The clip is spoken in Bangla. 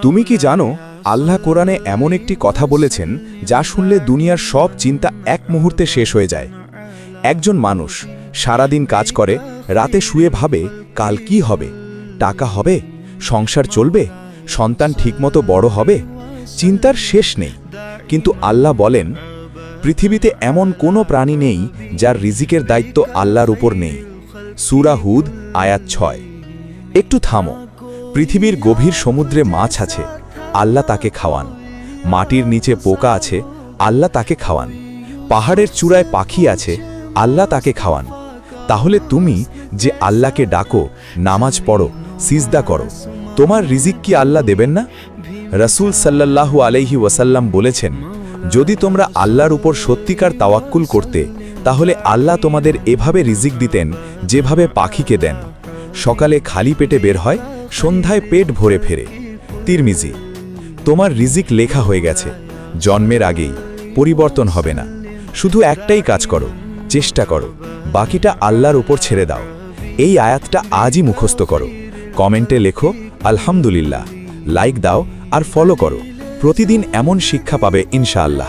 তুমি কি জানো আল্লাহ কোরআনে এমন একটি কথা বলেছেন যা শুনলে দুনিয়ার সব চিন্তা এক মুহূর্তে শেষ হয়ে যায়। একজন মানুষ সারাদিন কাজ করে, রাতে শুয়ে ভাবে কাল কি হবে, টাকা হবে, সংসার চলবে, সন্তান ঠিকমতো বড় হবে, চিন্তার শেষ নেই। কিন্তু আল্লাহ বলেন, পৃথিবীতে এমন কোনো প্রাণী নেই যার রিজিকের দায়িত্ব আল্লাহর উপর নেই। সূরা হুদ আয়াত 6। একটু থামো। পৃথিবীর গভীর সমুদ্রে মাছ আছে, আল্লাহ তাকে খাওয়ান। মাটির নিচে পোকা আছে, আল্লাহ তাকে খাওয়ান। পাহাড়ের চূড়ায় পাখি আছে, আল্লাহ তাকে খাওয়ান। তাহলে তুমি যে আল্লাহকে ডাকো, নামাজ পড়ো, সিজদা করো, তোমার রিজিক কি আল্লাহ দেবেন না? রাসূল সাল্লাল্লাহু আলাইহি ওয়াসাল্লাম বলেছেন, যদি তোমরা আল্লাহর উপর সত্যিকার তাওয়াক্কুল করতে, তাহলে আল্লাহ তোমাদের এভাবে রিজিক দিতেন যেভাবে পাখিকে দেন। সকালে খালি পেটে বের হয়, সন্ধ্যায় পেট ভরে ফেরে। তিরমিজি। তোমার রিজিক লেখা হয়ে গেছে, জন্মের আগেই, পরিবর্তন হবে না। শুধু একটাই কাজ করো, চেষ্টা করো, বাকিটা আল্লাহর উপর ছেড়ে দাও। এই আয়াতটা আজই মুখস্থ করো, কমেন্টে লেখো আলহামদুলিল্লাহ, লাইক দাও আর ফলো করো। প্রতিদিন এমন শিক্ষা পাবে ইনশাআল্লাহ।